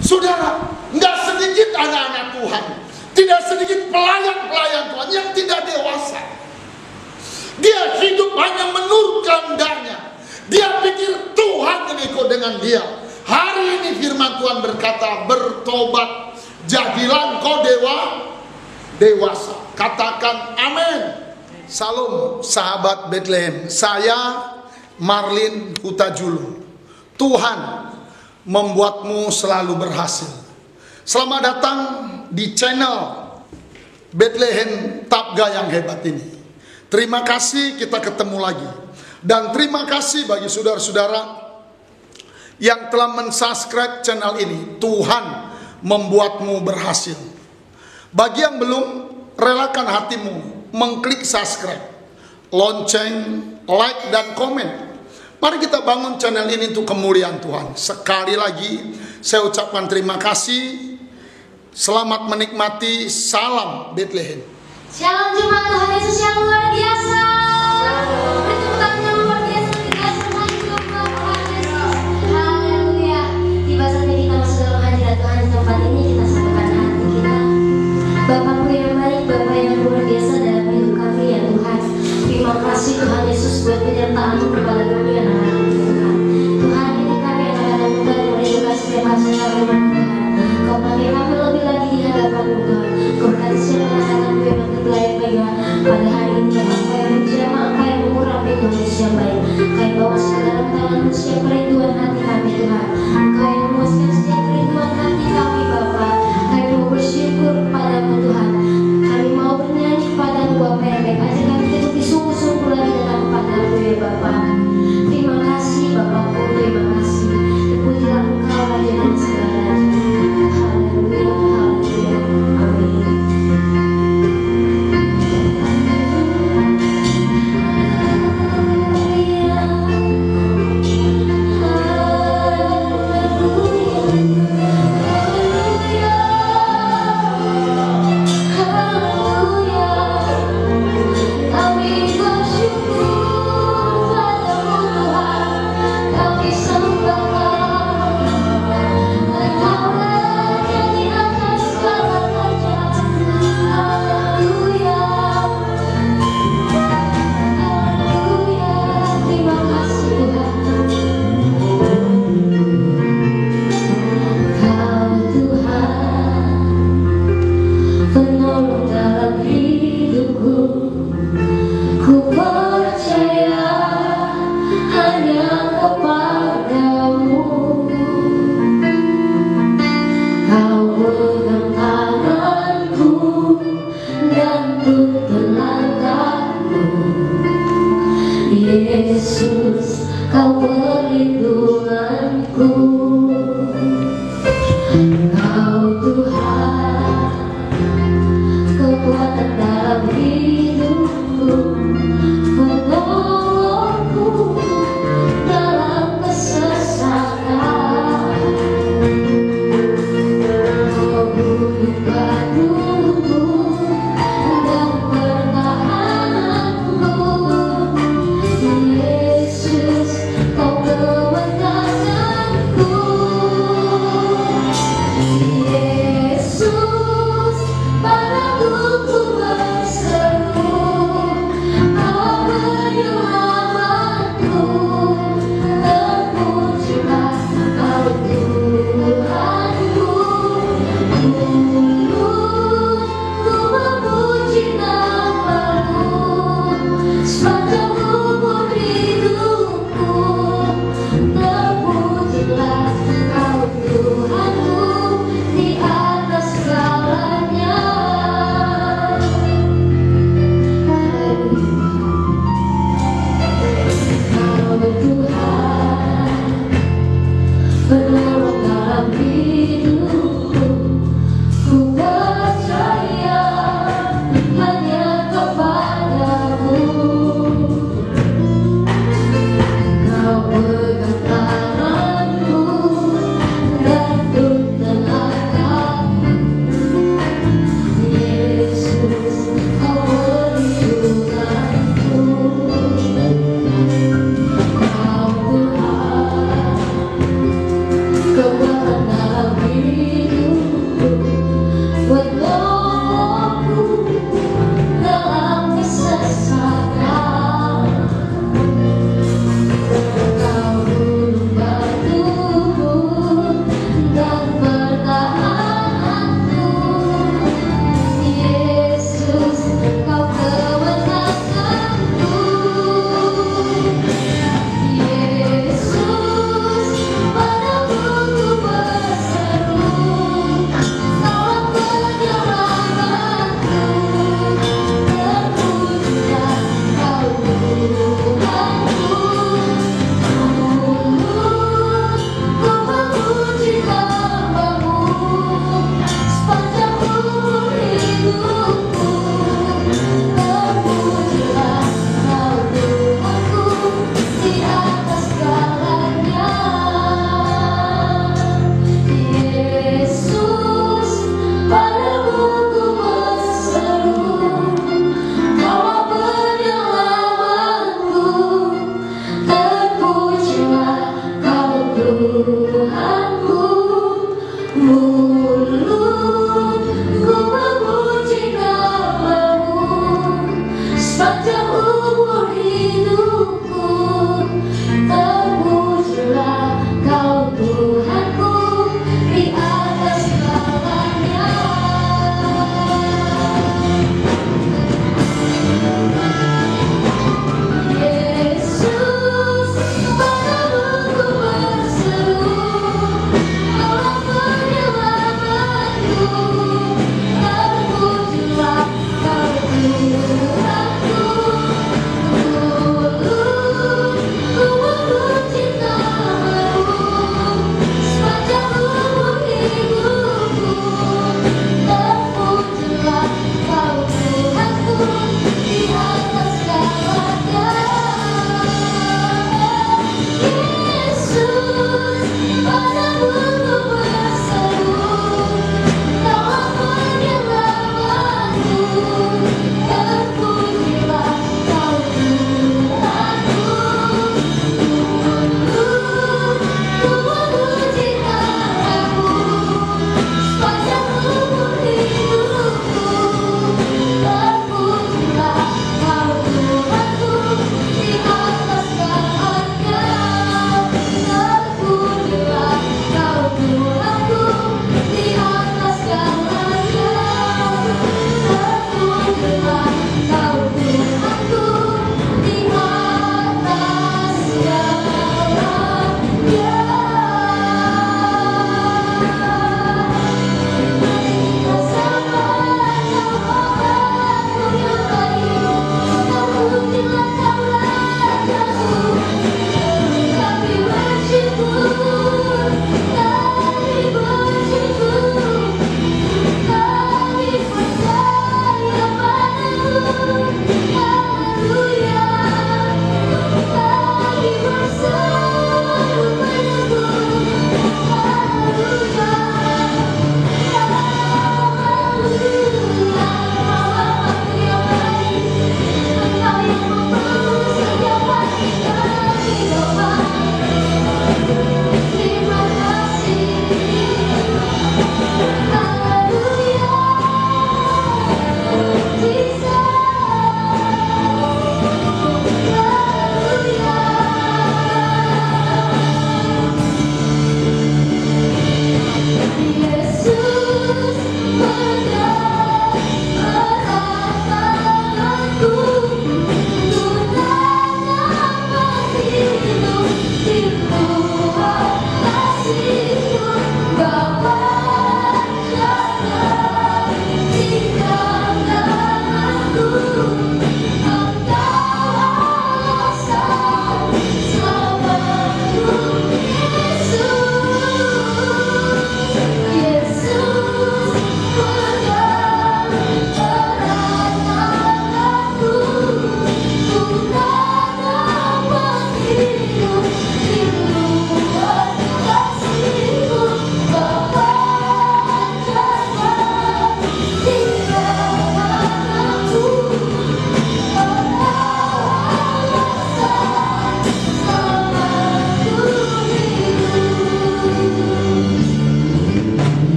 Saudara, nggak sedikit anak-anak Tuhan, tidak sedikit pelayan-pelayan Tuhan yang tidak dewasa. Dia hidup hanya menurut kehendaknya. Dia pikir Tuhan yang ikut dengan dia. Hari ini firman Tuhan berkata, bertobat, jadilah engkau dewasa. Katakan amin. Salam sahabat Bethlehem. Saya Marlin Hutajulu. Tuhan membuatmu selalu berhasil. Selamat datang di channel Bethlehem Tabga yang hebat ini. Terima kasih kita ketemu lagi. Dan terima kasih bagi saudara-saudara yang telah mensubscribe channel ini. Tuhan membuatmu berhasil. Bagi yang belum, relakan hatimu mengklik subscribe, lonceng, like, dan komen. Mari kita bangun channel ini untuk kemuliaan Tuhan. Sekali lagi saya ucapkan terima kasih. Selamat menikmati. Salam Bethlehem. Shalom jemaat Tuhan Yesus yang luar biasa. Beri tepuk tangan yang luar biasa untuk kita semua hidup Tuhan Yesus. Haleluya. Tiba saatnya kita masuk dalam hadirat Tuhan di tempat ini. Kita satukan hati kita. Bapakku yang baik, Bapa yang luar biasa dalam hidup kami ya Tuhan. Terima kasih Tuhan Yesus buat penyertaan-Mu kepada kami anak-anak Tuhan. Tuhan, ini kami anak-anak muda yang merindukan setiap hasil firman Tuhan. Kau pakai kami lebih lagi di hadapan-Mu Tuhan. Kau berkati siapa anak-anakku yang layak bagi pada hari ini yang apa yang Tuhanku, mulutku memuji nama-Mu sepanjang umur hidupku. Terpujilah Kau Tuhanku di atas segalanya. Yesus, padamu ku berseru,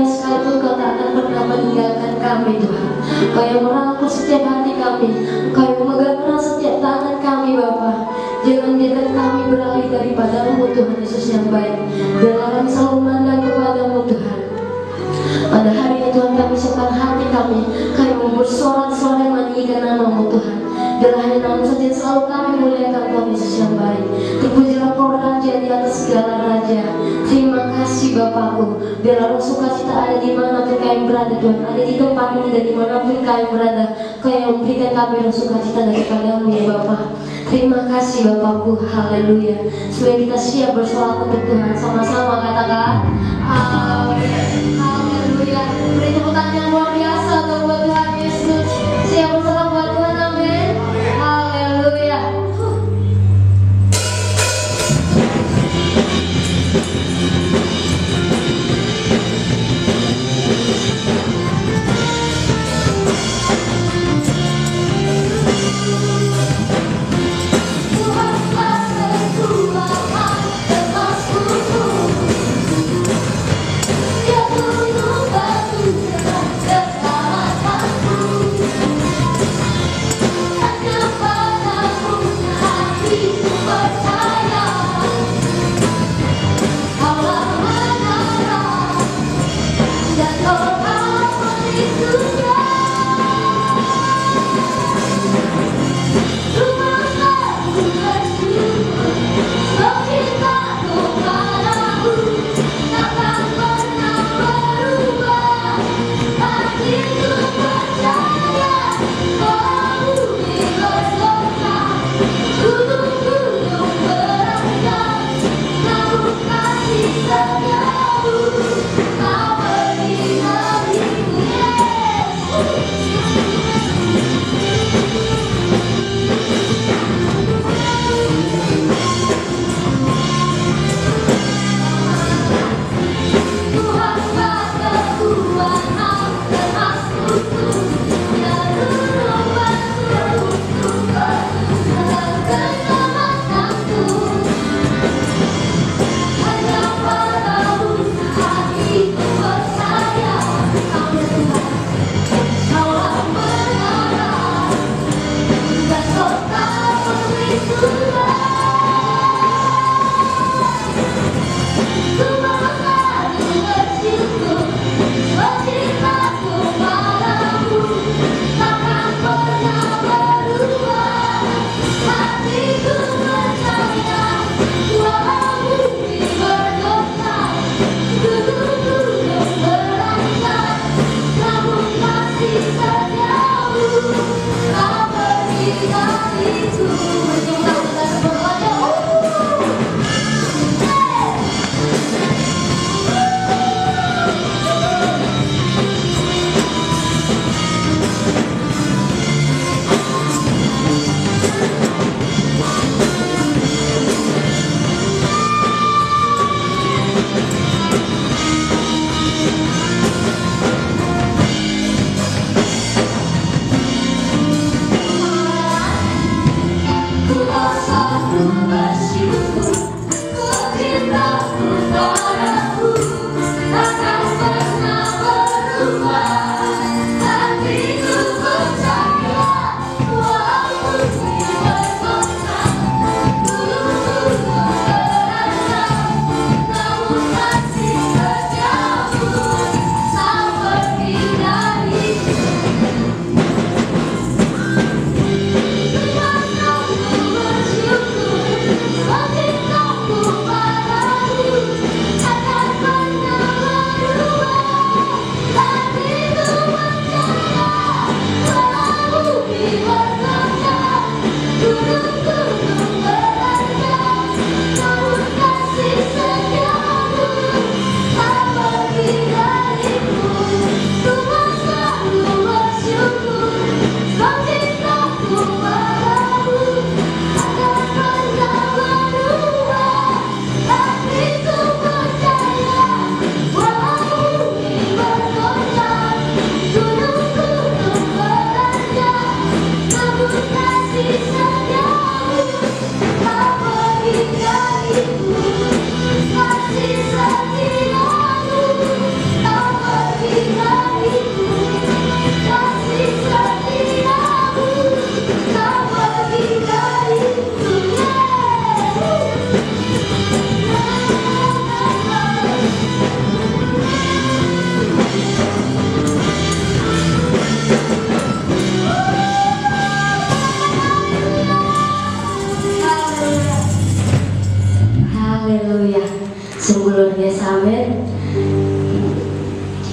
Sampai sekalipun Kau tak akan pernah meninggalkan kami Tuhan. Kau yang merangkul setiap hati kami, Kau yang memegang erat setiap tangan kami Bapa. Jangan biarkan kami beralih daripada-Mu Tuhan Yesus yang baik. Biarlah kami selalu memandang kepada-Mu Tuhan. Pada hari ini Tuhan kami siapkan hati kami bersorak-sorai meninggikan nama-Mu Tuhan. Biarlah hanya nama saja yang selalu kami muliakan Tuhan Yesus yang baik. Terpujilah Kau Raja di atas segala raja. Terima kasih Bapakku. Biarlah roh sukacita ada di mana kami berada Tuhan. Ada di tempat ini dan dimanapun kami berada. Kau yang memberikan kami roh sukacita daripada-Mu ya Bapa. Terima kasih Bapakku. Haleluya. Supaya kita siap bersorak untuk Tuhan. Sama-sama katakan amin. Haleluya. Beri tepuk tangan yang luar biasa untuk buat Tuhan Yesus. Siap bersorak buat Tuhan. Amin. Haleluya. Tuhan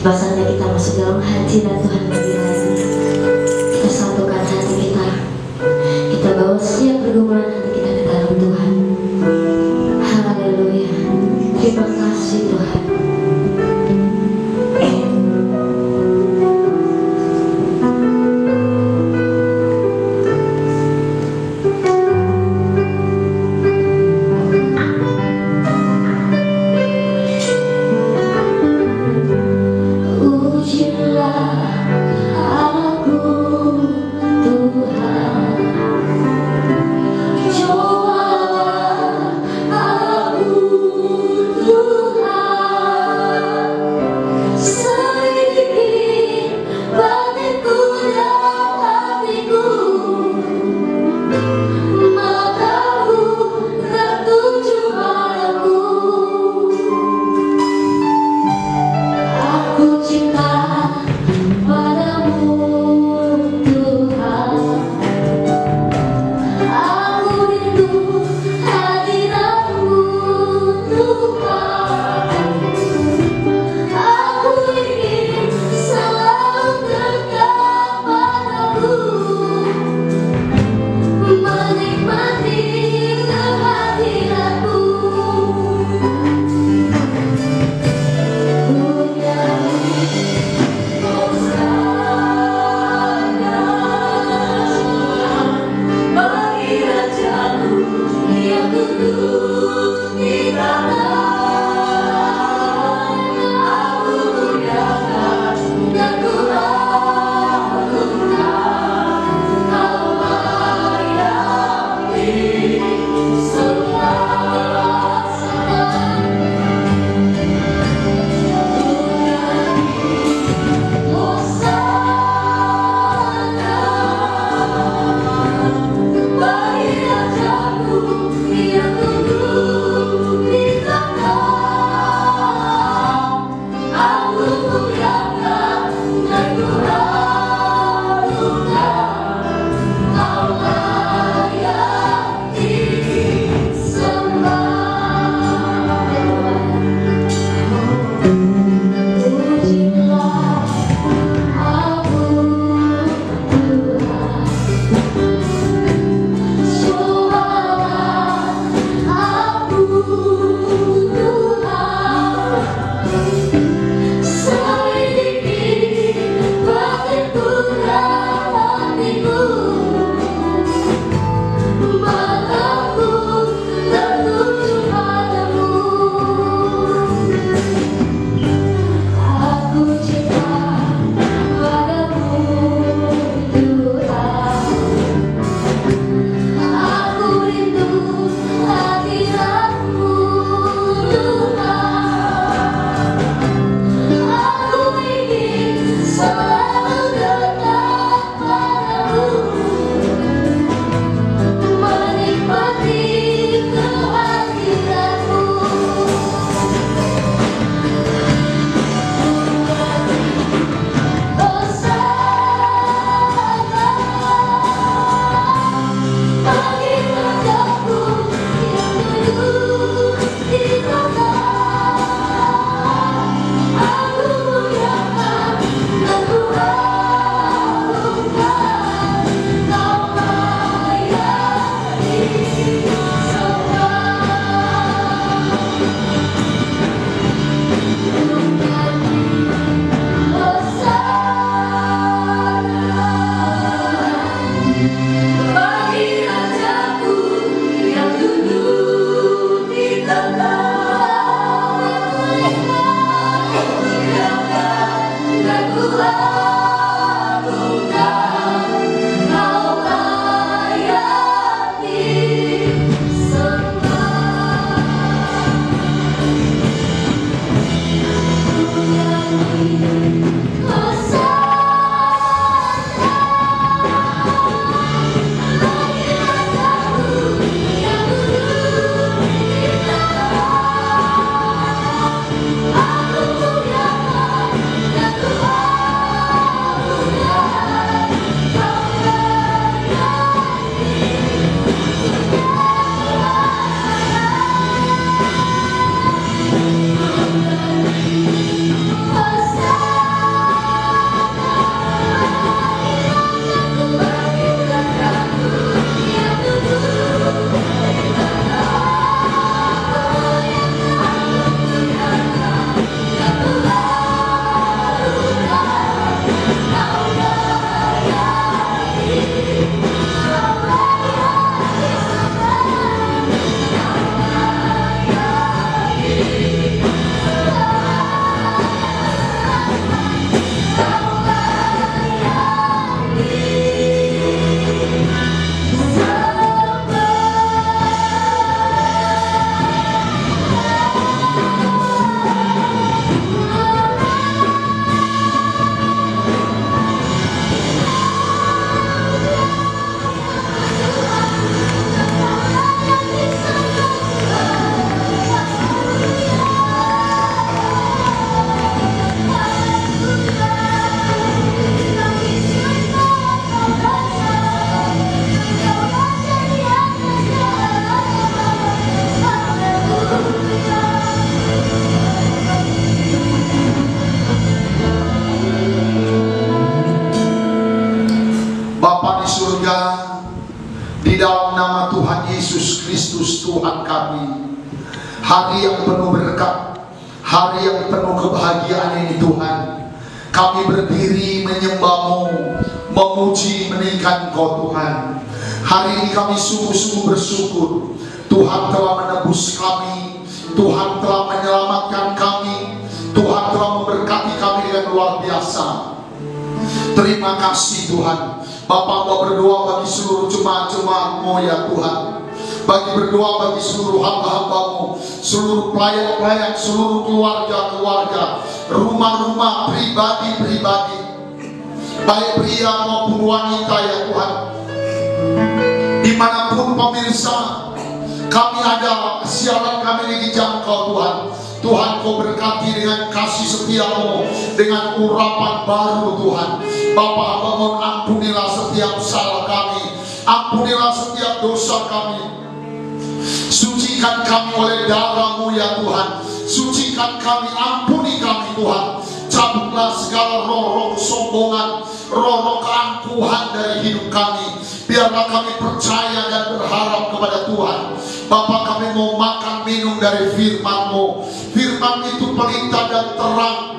Tiba saatnya kita masuk dalam hadirat Tuhan lebih lagi. Kita satukan hati kita. Kita bawa setiap pergumulan hati kita ke dalam Tuhan. Haleluya. Terima kasih Tuhan. Tuhan Di dalam nama Tuhan Yesus Kristus Tuhan kami, hari yang penuh berkat, hari yang penuh kebahagiaan ini Tuhan, kami berdiri menyembah-Mu, memuji, menaikkan Engkau Tuhan. Hari ini kami sungguh-sungguh bersyukur Tuhan telah menebus kami, Tuhan telah menyelamatkan kami, Tuhan telah memberkati kami dengan luar biasa. Terima kasih Tuhan. Bapak mau berdoa bagi seluruh jemaat-jemaat-Mu ya Tuhan, berdoa bagi seluruh hamba-hamba-Mu, seluruh pelayan-pelayan, seluruh keluarga-keluarga, rumah-rumah, pribadi-pribadi, baik pria maupun wanita ya Tuhan. Dimanapun pemirsa kami ada, siaran kami ini dijangkau Tuhan. Tuhan Kau berkati dengan kasih setia-Mu, dengan urapan baru Tuhan. Bapa, mohon ampunilah setiap salah kami, ampunilah setiap dosa kami. Sucikan kami oleh darah-Mu ya Tuhan. Sucikan kami, ampuni kami Tuhan. Cabutlah segala roh-roh kesombongan, roh-roh keangkuhan dari hidup kami. Biarlah kami percaya dan berharap kepada Tuhan. Bapa, kami mau makan minum dari firman-Mu. Firman itu pelita dan terang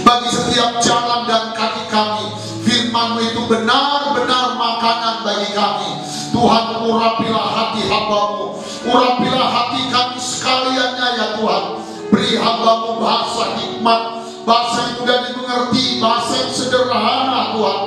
bagi setiap jalan dan kaki kami. Firman-Mu itu benar-benar makanan bagi kami. Tuhan, urapilah hati hamba-Mu, urapilah hati kami sekaliannya ya Tuhan. Beri hamba-Mu bahasa hikmat, bahasa yang mudah dimengerti, bahasa yang sederhana Tuhan,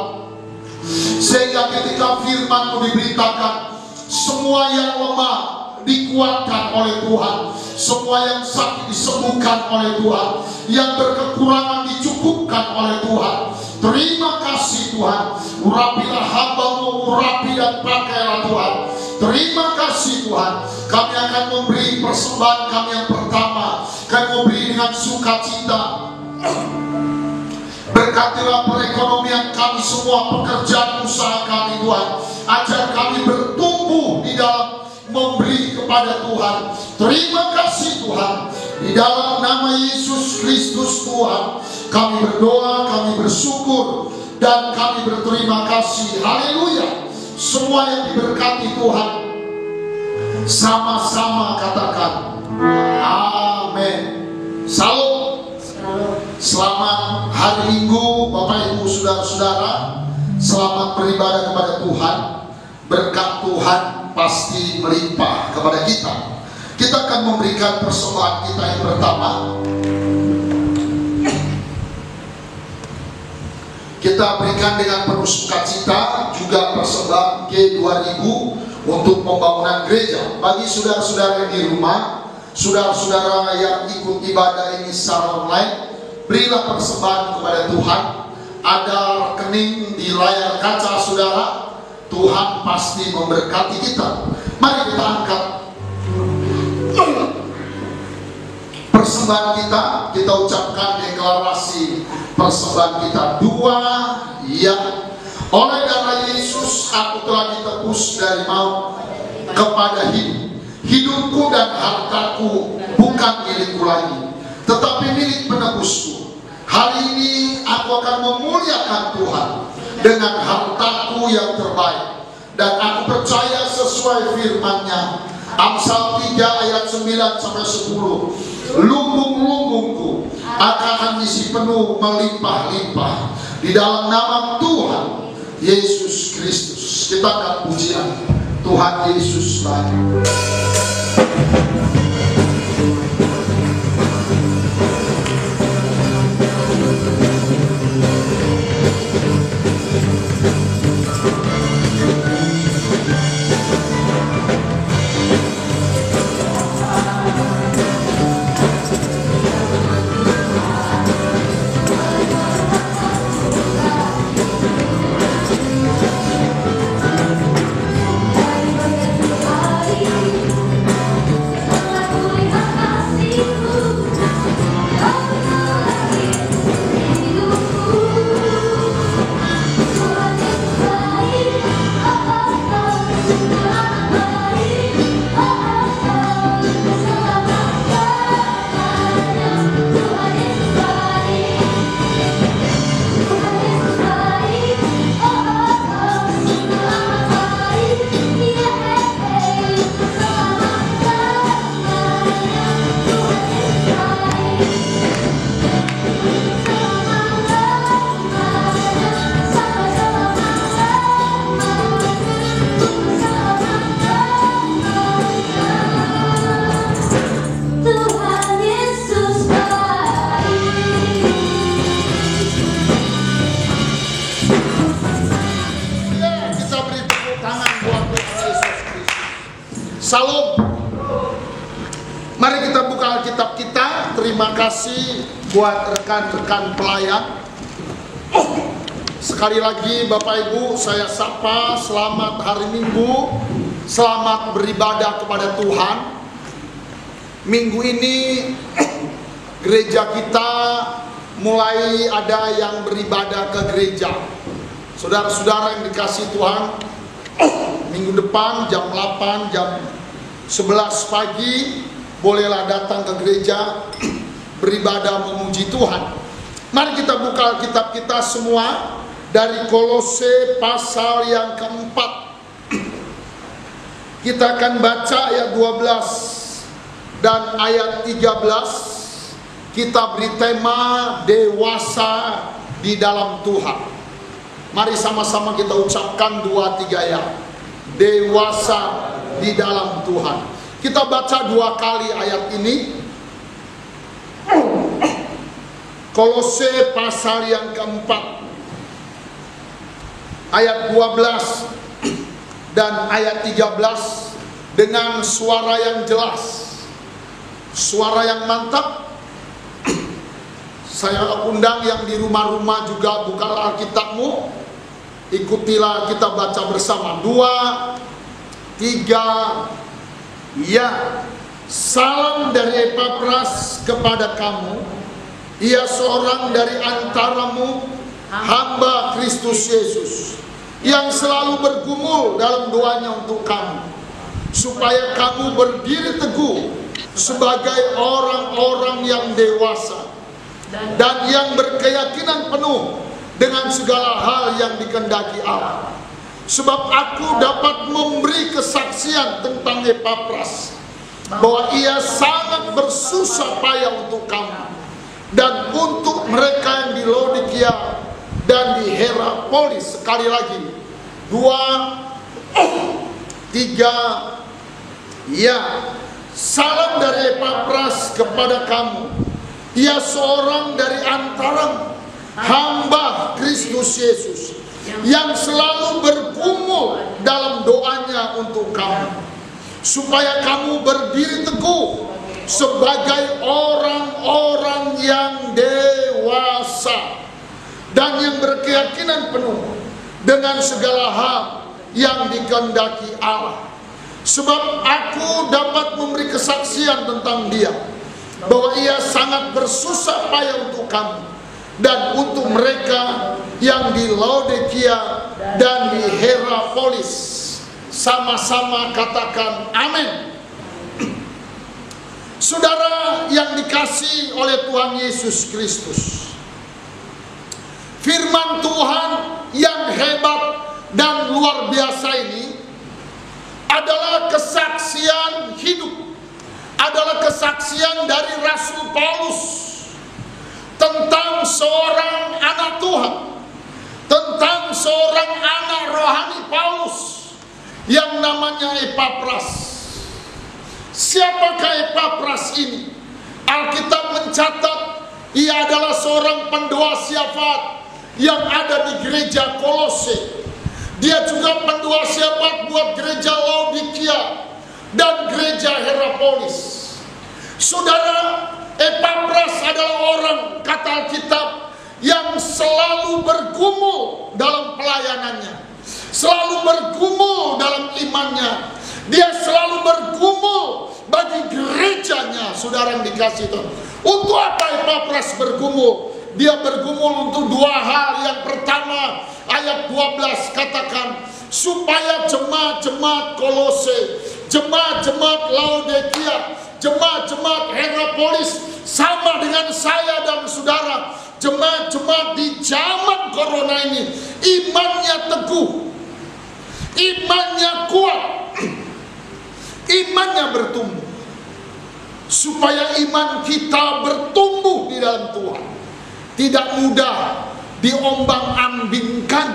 sehingga ketika firman-Mu diberitakan, semua yang lemah dikuatkan oleh Tuhan, semua yang sakit disembuhkan oleh Tuhan, yang berkekurangan dicukupkan oleh Tuhan. Terima kasih Tuhan. Urapilah hamba-Mu, urapi dan pakailah Tuhan. Terima kasih Tuhan. Kami akan memberi persembahan kami yang pertama, kami memberi dengan sukacita. Berkatilah perekonomian kami semua, pekerjaan usaha kami Tuhan. Ajar kami bertumbuh di dalam memberi kepada Tuhan. Terima kasih Tuhan. Di dalam nama Yesus Kristus Tuhan, kami berdoa, kami bersyukur, dan kami berterima kasih. Haleluya. Semua yang diberkati Tuhan, sama-sama katakan amin. Salam. Selamat hari Minggu Bapak Ibu Saudara-saudara. Selamat beribadah kepada Tuhan. Berkat Tuhan pasti melimpah kepada kita. Kita akan memberikan persembahan kita yang pertama. Kita berikan dengan penuh sukacita juga persembahan G2000 untuk pembangunan gereja. Bagi saudara-saudara yang di rumah, saudara-saudara yang ikut ibadah ini secara online, berilah persembahan kepada Tuhan. Ada rekening di layar kaca saudara. Tuhan pasti memberkati kita. Mari kita angkat persembahan kita ucapkan deklarasi persembahan kita. Dua, ya. Oleh darah Yesus aku telah ditebus dari maut kepada hidup. Hidupku dan hartaku bukan milikku lagi, tetapi milik penebusku. Hari ini aku akan memuliakan Tuhan dengan hartaku yang terbaik. Dan aku percaya sesuai firman-Nya, Amsal 3 ayat 9-10, lumbung-lumbungku akan isi penuh melimpah-limpah. Di dalam nama Tuhan Yesus Kristus kita akan pujian. Tuhan Yesus baik. Salam. Mari kita buka Alkitab kita. Terima kasih buat rekan-rekan pelayan. Sekali lagi Bapak Ibu, saya sapa selamat hari Minggu. Selamat beribadah kepada Tuhan. Minggu ini gereja kita mulai ada yang beribadah ke gereja. Saudara-saudara yang dikasihi Tuhan, minggu depan jam 8, jam 11 pagi bolehlah datang ke gereja beribadah memuji Tuhan. Mari kita buka Alkitab kita semua dari Kolose pasal yang keempat. Kita akan baca ayat 12 dan ayat 13. Kita beri tema dewasa di dalam Tuhan. Mari sama-sama kita ucapkan 2-3 ya. Dewasa di dalam Tuhan. Kita baca 2 kali ayat ini. Kolose pasal yang keempat, ayat 12 dan ayat 13 dengan suara yang jelas, suara yang mantap. Saya undang yang di rumah-rumah juga, bukalah Alkitabmu, ikutilah kita baca bersama. 2, 3, ya. Salam dari Epapras kepada kamu. Ia seorang dari antaramu, hamba Kristus Yesus, yang selalu bergumul dalam doanya untuk kamu, supaya kamu berdiri teguh sebagai orang-orang yang dewasa dan yang berkeyakinan penuh dengan segala hal yang dikehendaki Allah. Sebab aku dapat memberi kesaksian tentang Epapras, bahwa ia sangat bersusah payah untuk kamu dan untuk mereka yang di Laodikia dan di Hierapolis. Sekali lagi, 2, 3, ya. Salam dari Epapras kepada kamu. Ia seorang dari antara hamba Kristus Yesus, yang selalu bergumul dalam doanya untuk kamu, supaya kamu berdiri teguh sebagai orang-orang yang dewasa dan yang berkeyakinan penuh dengan segala hal yang dikehendaki Allah. Sebab aku dapat memberi kesaksian tentang dia, bahwa ia sangat bersusah payah untuk kamu dan untuk mereka yang di Laodikia dan di Hierapolis. Sama-sama katakan amin. Saudara yang dikasihi oleh Tuhan Yesus Kristus, firman Tuhan yang hebat dan luar biasa ini adalah kesaksian hidup, adalah kesaksian dari Rasul Paulus tentang seorang anak Tuhan, tentang seorang anak rohani Paulus yang namanya Epapras. Siapakah Epapras ini? Alkitab mencatat ia adalah seorang pendoa syafaat yang ada di gereja Kolose. Dia juga pendoa syafaat buat gereja Laodikia dan gereja Hierapolis. Saudara, Epapras adalah orang, kata Alkitab, yang selalu bergumul dalam pelayanannya, selalu bergumul dalam imannya. Dia selalu bergumul bagi gerejanya. Saudara yang dikasihi Tuhan, untuk apa Epapras bergumul? Dia bergumul untuk 2 hal. Yang pertama, ayat 12 katakan, supaya jemaat-jemaat Kolose, jemaat-jemaat Laodikia, jemaat-jemaat Hierapolis sama dengan saya dan saudara, jemaat-jemaat di zaman corona ini, imannya teguh, imannya kuat, imannya bertumbuh. Supaya iman kita bertumbuh di dalam Tuhan, tidak mudah diombang-ambingkan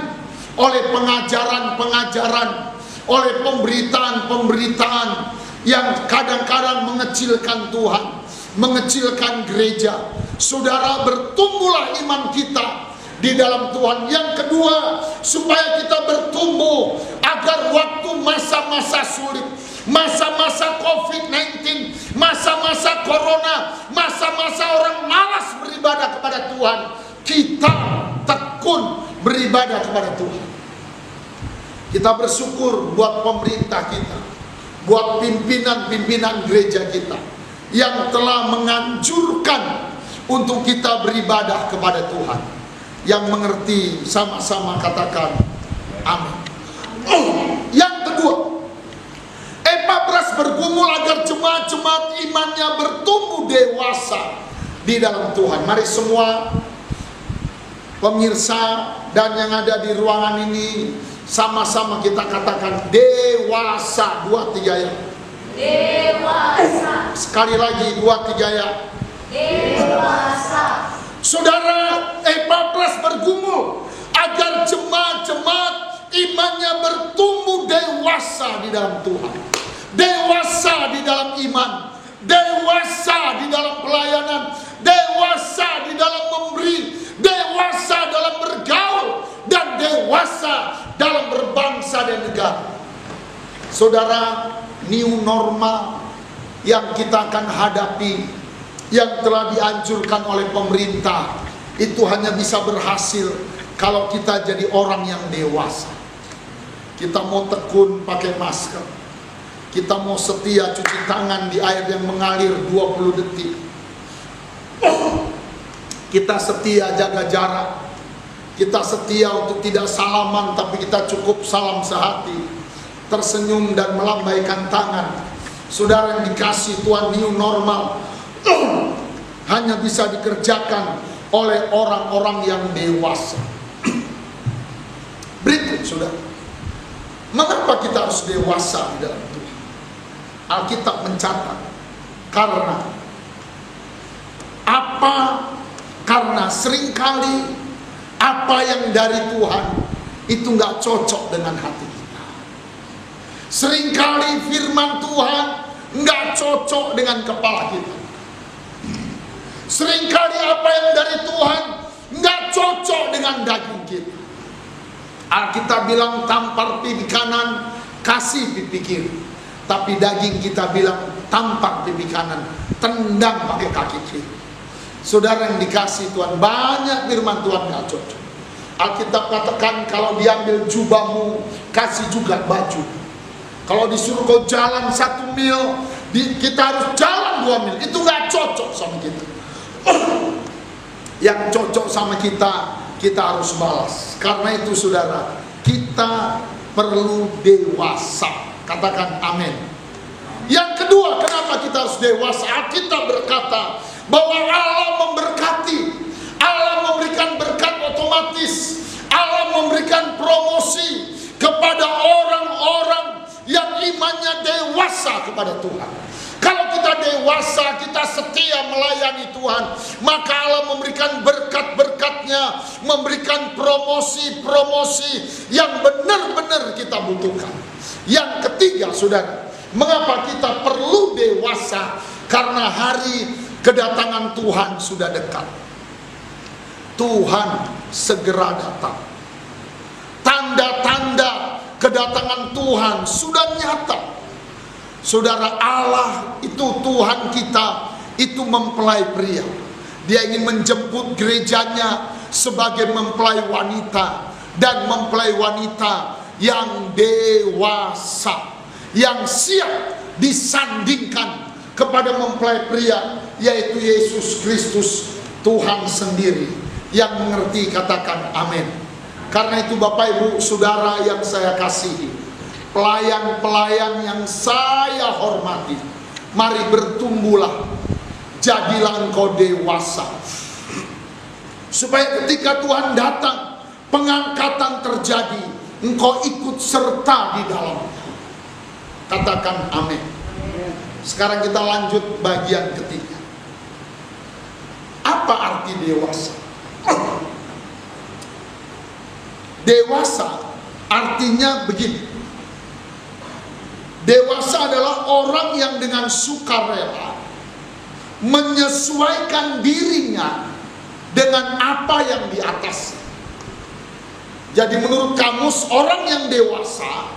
oleh pengajaran-pengajaran, oleh pemberitaan-pemberitaan yang kadang-kadang mengecilkan Tuhan, mengecilkan gereja. Saudara, bertumbuhlah iman kita di dalam Tuhan. Yang kedua, supaya kita bertumbuh agar waktu masa-masa sulit, masa-masa COVID-19, masa-masa corona, masa-masa orang malas beribadah kepada Tuhan, kita tekun beribadah kepada Tuhan. Kita bersyukur buat pemerintah kita, buat pimpinan-pimpinan gereja kita yang telah menganjurkan untuk kita beribadah kepada Tuhan. Yang mengerti sama-sama katakan amin. Yang kedua, Epafras bergumul agar jemaat-jemaat imannya bertumbuh dewasa di dalam Tuhan. Mari semua pemirsa dan yang ada di ruangan ini sama-sama kita katakan dewasa. 2, 3 ya. Dewasa. Sekali lagi 2, 3 ya. Dewasa. Saudara, Epafras bergumul agar jemaat-jemaat imannya bertumbuh dewasa di dalam Tuhan, dewasa di dalam iman, dewasa di dalam pelayanan, dewasa di dalam memberi, dewasa dalam bergaul, dan dewasa dalam berbangsa dan negara. Saudara, new normal yang kita akan hadapi, yang telah dianjurkan oleh pemerintah, itu hanya bisa berhasil kalau kita jadi orang yang dewasa. Kita mau tekun pakai masker, kita mau setia cuci tangan di air yang mengalir 20 detik, kita setia jaga jarak, kita setia untuk tidak salaman tapi kita cukup salam sehati, tersenyum dan melambaikan tangan. Saudara yang dikasih Tuhan, new normal hanya bisa dikerjakan oleh orang-orang yang dewasa. Berikut, saudara, mengapa kita harus dewasa di dalam Tuhan? Alkitab mencatat, karena seringkali apa yang dari Tuhan itu nggak cocok dengan hati kita. Seringkali firman Tuhan nggak cocok dengan kepala kita. Seringkali apa yang dari Tuhan nggak cocok dengan daging kita. Alkitab bilang tampar pipi kanan, kasih pipi kiri. Tapi daging kita bilang tampar pipi kanan, tendang pakai kaki kiri. Saudara yang dikasih Tuhan, banyak firman Tuhan nggak cocok. Alkitab katakan kalau diambil jubahmu, kasih juga baju. Kalau disuruh kau jalan 1 mil, kita harus jalan 2 mil. Itu nggak cocok sama kita. Yang cocok sama kita, kita harus balas. Karena itu saudara, kita perlu dewasa. Katakan amin. Yang kedua, kenapa kita harus dewasa? Kita berkata bahwa Allah memberkati, Allah memberikan berkat otomatis, Allah memberikan promosi kepada orang-orang yang imannya dewasa kepada Tuhan. Kalau kita dewasa, kita setia melayani Tuhan, maka Allah memberikan berkat-berkatnya, memberikan promosi-promosi yang benar-benar kita butuhkan. Yang ketiga, saudara, mengapa kita perlu dewasa? Karena hari kedatangan Tuhan sudah dekat. Tuhan segera datang. Tanda-tanda kedatangan Tuhan sudah nyata. Saudara, Allah itu Tuhan kita, itu mempelai pria. Dia ingin menjemput gerejanya sebagai mempelai wanita, dan mempelai wanita yang dewasa, yang siap disandingkan kepada mempelai pria, yaitu Yesus Kristus, Tuhan sendiri. Yang mengerti katakan amin. Karena itu Bapak Ibu Saudara yang saya kasihi, pelayan-pelayan yang saya hormati, mari bertumbuhlah, jadilah engkau dewasa, supaya ketika Tuhan datang, pengangkatan terjadi, engkau ikut serta di dalam. Katakan amin. Sekarang kita lanjut bagian ketiga. Apa arti dewasa? Dewasa artinya begini. Dewasa adalah orang yang dengan sukarela menyesuaikan dirinya dengan apa yang di atas. Jadi menurut kamus, orang yang dewasa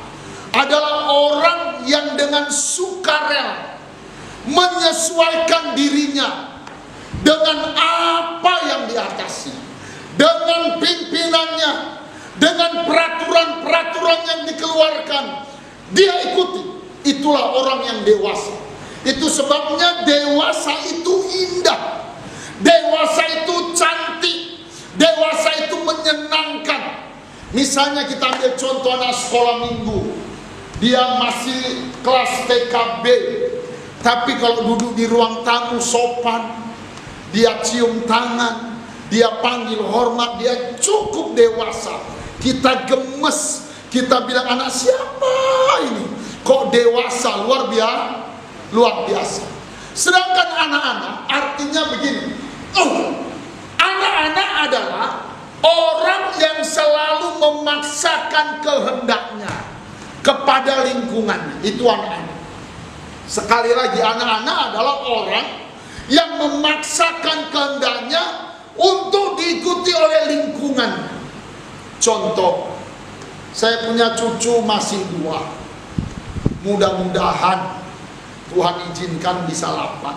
adalah orang yang dengan sukarela menyesuaikan dirinya dengan apa yang di atasnya, dengan pimpinannya, dengan peraturan-peraturan yang dikeluarkan, dia ikuti. Itulah orang yang dewasa. Itu sebabnya dewasa itu indah, dewasa itu cantik, dewasa itu menyenangkan. Misalnya kita ambil contoh anak sekolah minggu, dia masih kelas TKB, tapi kalau duduk di ruang tamu sopan, dia cium tangan, dia panggil hormat, dia cukup dewasa. Kita gemes, kita bilang anak siapa ini? Kok dewasa, luar biasa. Sedangkan anak-anak artinya begini. Anak-anak adalah orang yang selalu memaksakan kehendaknya kepada lingkungan. Itu anak-anak. Sekali lagi, anak-anak adalah orang yang memaksakan kehendaknya untuk diikuti oleh lingkungan. Contoh, saya punya cucu masih 2. Mudah-mudahan Tuhan izinkan bisa 8.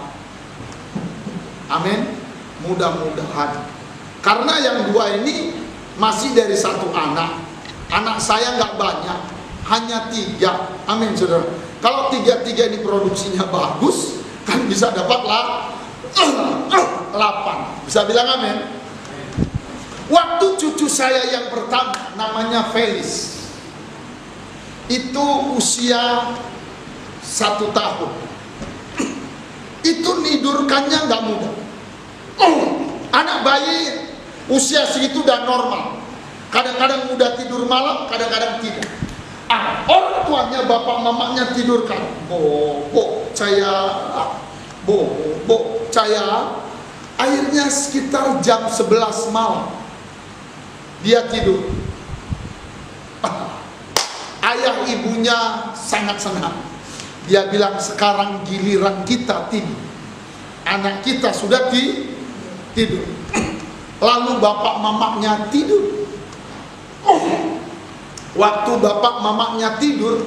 Amin. Mudah-mudahan. Karena yang 2 ini masih dari satu anak. Anak saya nggak banyak, hanya 3. Amin, saudara. Kalau 3 ini produksinya bagus, kan bisa dapatlah 8. Bisa bilang amin? Waktu cucu saya yang pertama, namanya Felis, itu usia 1 tahun. Itu nidurkannya nggak mudah. Anak bayi usia segitu udah normal. Kadang-kadang mudah tidur malam, kadang-kadang tidak. Orang tuanya, bapak mamanya tidurkan. Bobo caya. Akhirnya sekitar jam 11 malam dia tidur. Ayah ibunya sangat senang. Dia bilang, sekarang giliran kita tidur. Anak kita sudah tidur. Lalu bapak mamanya tidur. Waktu bapak mamanya tidur,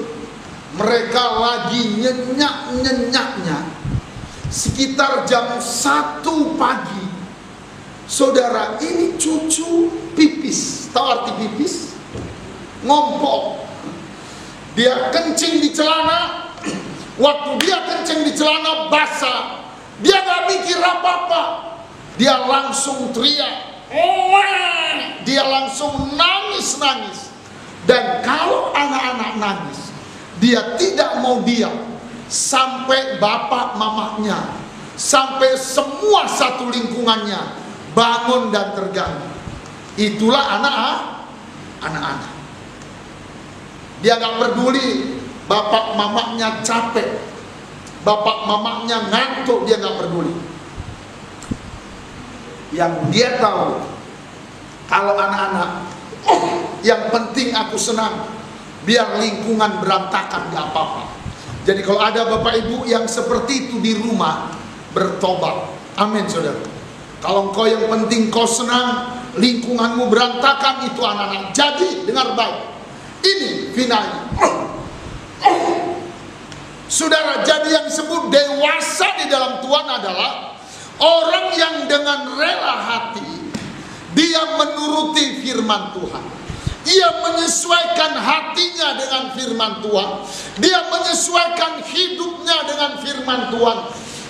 mereka lagi nyenyak-nyenyaknya. Sekitar jam 1 pagi. Saudara, ini cucu pipis. Tahu arti pipis? Ngompol. Dia kencing di celana. Waktu dia kencing di celana basah, dia gak mikir apa-apa. Dia langsung teriak. Dia langsung nangis-nangis. Dan kalau anak-anak nangis, dia tidak mau diam sampai bapak mamanya, sampai semua satu lingkungannya bangun dan terganggu. Itulah anak-anak. Dia gak peduli bapak mamanya capek, bapak mamanya ngantuk, dia gak peduli. Yang dia tahu, kalau anak-anak, yang penting aku senang, biar lingkungan berantakan gak apa-apa. Jadi kalau ada bapak ibu yang seperti itu di rumah, bertobat. Amin, saudara. Kalau engkau yang penting kau senang, lingkunganmu berantakan, itu anak-anak. Jadi dengar baik, ini finalnya. Saudara, jadi yang disebut dewasa di dalam Tuhan adalah orang yang dengan rela hati dia menuruti firman Tuhan. Ia menyesuaikan hatinya dengan firman Tuhan. Dia menyesuaikan hidupnya dengan firman Tuhan.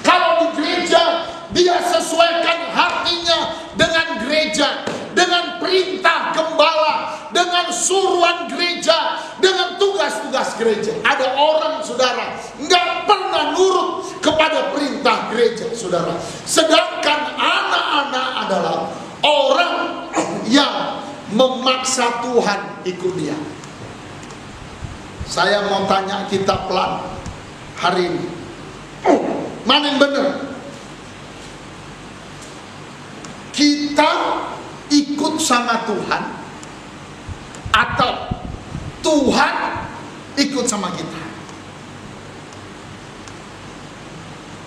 Kalau di gereja, dia sesuaikan hatinya dengan gereja, dengan perintah gembala, dengan suruhan gereja, dengan tugas-tugas gereja. Ada orang, saudara, nggak pernah nurut kepada perintah gereja, saudara. Sedangkan anak-anak adalah orang yang memaksa Tuhan ikut dia. Saya mau tanya kita pelan hari ini, mana yang benar? Kita ikut sama Tuhan atau Tuhan ikut sama kita?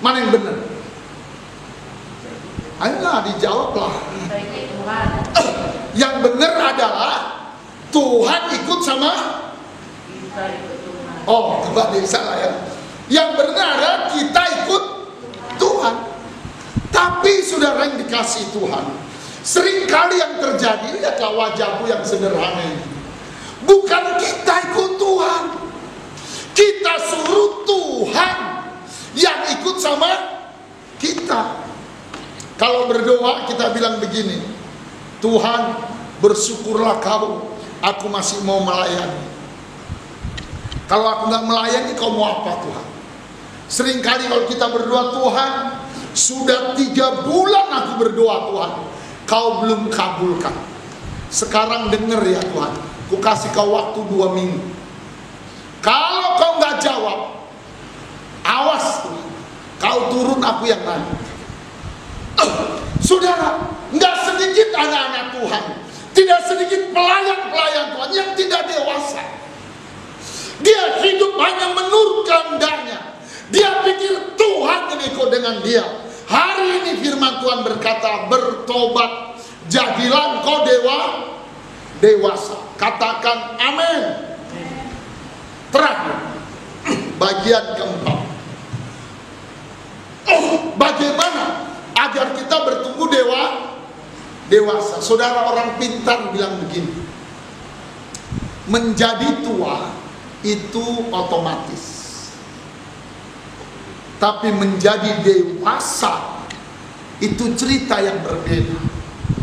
Mana yang benar? Ayolah dijawablah. Yang benar adalah Tuhan ikut sama Oh, kembali salah ya. Yang benar kita ikut Tuhan. Tapi saudara yang dikasih Tuhan, seringkali yang terjadi, lihatlah wajahku yang sederhana ini. Bukan kita ikut Tuhan, kita suruh Tuhan yang ikut sama kita. Kalau berdoa kita bilang begini, Tuhan bersyukurlah kau, aku masih mau melayani. Kalau aku nggak melayani, kau mau apa Tuhan? Seringkali kalau kita berdoa, Tuhan sudah 3 bulan aku berdoa Tuhan, kau belum kabulkan. Sekarang denger ya Tuhan, ku kasih kau waktu 2 minggu. Kalau kau nggak jawab, awas Tuhan, kau turun aku yang nanya. Saudara, nggak sedikit anak-anak Tuhan, tidak sedikit pelayan-pelayan Tuhan yang tidak dewasa. Dia hidup hanya menurut kehendaknya. Dia pikir Tuhan ini ikut dengan dia. Hari ini firman Tuhan berkata, bertobat, jadilah engkau dewasa. Katakan amin. Terakhir, bagian keempat. Bagaimana agar kita bertumbuh dewasa? Saudara, orang pintar bilang begini, menjadi tua itu otomatis, tapi menjadi dewasa itu cerita yang berbeda.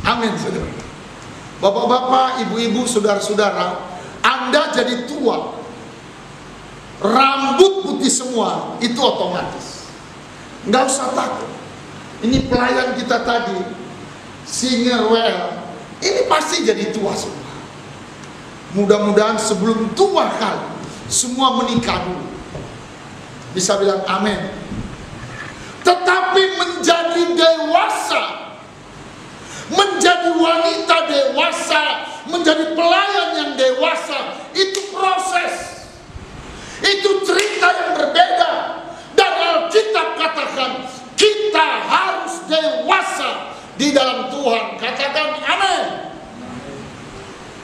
Amin, saudara. Bapak-bapak, ibu-ibu, saudara-saudara, Anda jadi tua, rambut putih semua, itu otomatis. Nggak usah takut. Ini pelayan kita tadi, singer well, ini pasti jadi tua semua. Mudah-mudahan sebelum tua kali semua menikah dulu. Bisa bilang amin. Tetapi menjadi dewasa, menjadi wanita dewasa, menjadi pelayan yang dewasa, itu proses, itu cerita yang berbeda. Dan Alkitab katakan kita harus dewasa di dalam Tuhan. Katakan amin.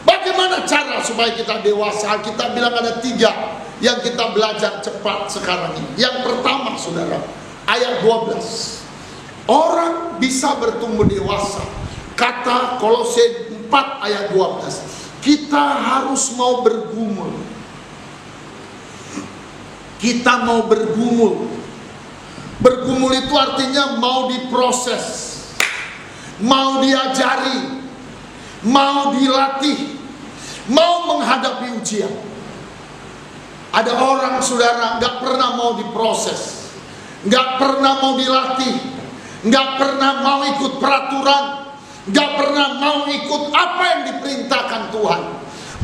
Bagaimana cara supaya kita dewasa? Kita bilang ada 3 yang kita belajar cepat sekarang ini. Yang pertama, saudara, ayat 12. Orang bisa bertumbuh dewasa. Kata Kolose 4 ayat 12. Kita harus mau bergumul. Kita mau bergumul. Bergumul itu artinya mau diproses, mau diajari, mau dilatih, mau menghadapi ujian. Ada orang, saudara, gak pernah mau diproses, gak pernah mau dilatih, gak pernah mau ikut peraturan, gak pernah mau ikut apa yang diperintahkan Tuhan.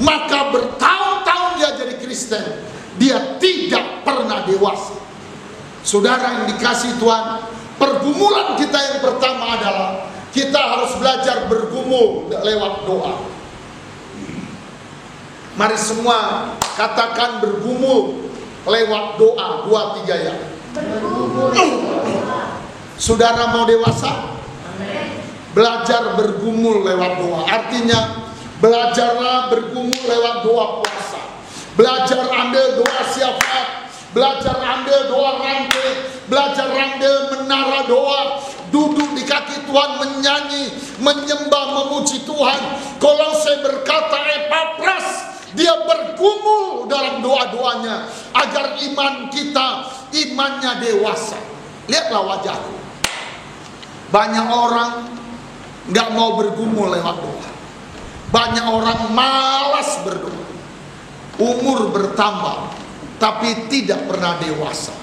Maka bertahun-tahun dia jadi Kristen, dia tidak pernah dewasa. Saudara yang dikasih Tuhan, pergumulan kita yang pertama adalah kita harus belajar bergumul lewat doa. Mari semua katakan bergumul lewat doa. 2, 3 ya. Saudara mau dewasa? Belajar bergumul lewat doa. Artinya belajarlah bergumul lewat doa puasa. Belajar ambil doa syafaat, belajar ambil doa rantai, belajar ambil menara doa, duduk di kaki Tuhan menyanyi, menyembah, memuji Tuhan. Kolose berkata, Epapras, dia bergumul dalam doa-doanya agar iman kita, imannya dewasa. Lihatlah wajahku. Banyak orang nggak mau bergumul lewat doa. Banyak orang malas berdoa. Umur bertambah, tapi tidak pernah dewasa.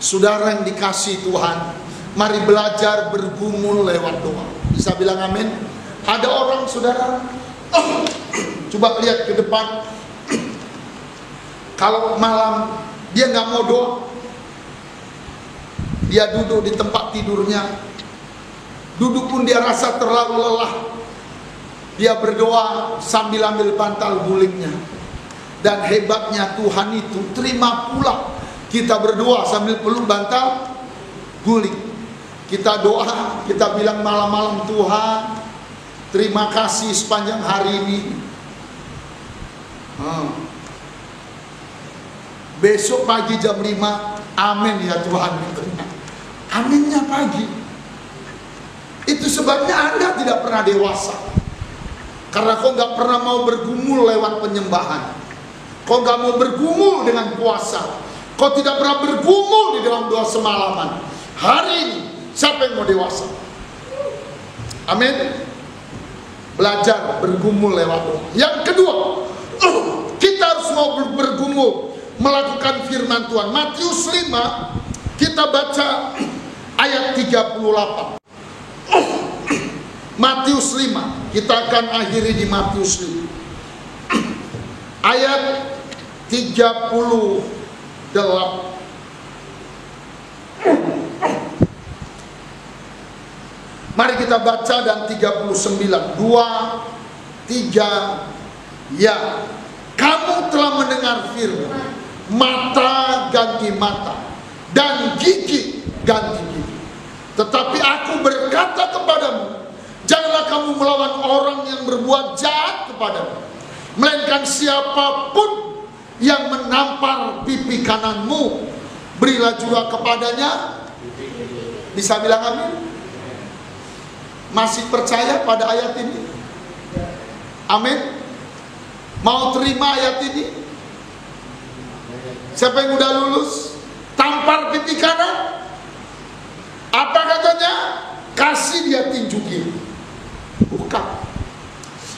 Saudara yang dikasih Tuhan, mari belajar bergumul lewat doa. Bisa bilang amin? Ada orang, saudara, coba lihat ke depan, kalau malam dia nggak mau doa, dia duduk di tempat tidurnya, duduk pun dia rasa terlalu lelah, dia berdoa sambil ambil bantal gulingnya. Dan hebatnya Tuhan itu terima pula kita berdoa sambil peluk bantal guling. Kita doa, kita bilang malam-malam, Tuhan, terima kasih sepanjang hari ini. Besok pagi jam 5, amin ya Tuhan. Aminnya pagi. Itu sebabnya Anda tidak pernah dewasa. Karena kau gak pernah mau bergumul lewat penyembahan. Kau gak mau bergumul dengan puasa. Kau tidak pernah bergumul di dalam doa semalaman. Hari ini, siapa yang mau dewasa? Amin. Belajar bergumul lewat doa. Yang kedua, kita harus mau bergumul melakukan firman Tuhan. Matius 5, kita baca ayat 38. Matius 5, kita akan akhiri di Matius 5 ayat 38. Mari kita baca dan 39. 2, 3, ya. Kamu telah mendengar firman, mata ganti mata dan gigi ganti gigi. Tetapi aku berkata kepadamu, janganlah kamu melawan orang yang berbuat jahat kepadamu, melainkan siapapun yang menampar pipi kananmu, berilah juga kepadanya. Bisa bilang amin? Masih percaya pada ayat ini? Amin? Mau terima ayat ini? Siapa yang udah lulus? Tampar pipi kanan? Apa katanya? Kasih dia tinju kiri. Bukan.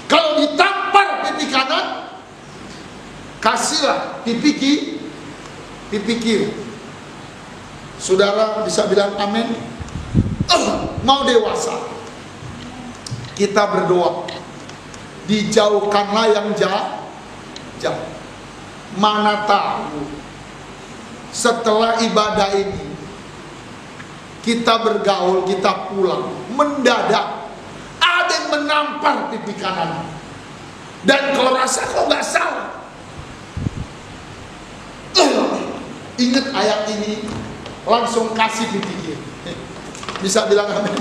Kalau ditampar pipi kanan, kasihlah pipi kiri. Saudara bisa bilang amin? Mau dewasa, kita berdoa, dijauhkanlah yang jauh. Mana tahu setelah ibadah ini kita bergaul, kita pulang, mendadak ada yang menampar pipi kanan, dan kalau rasa kok gak salah, ingat ayat ini, langsung kasih pipi kiri. Bisa bilang amin?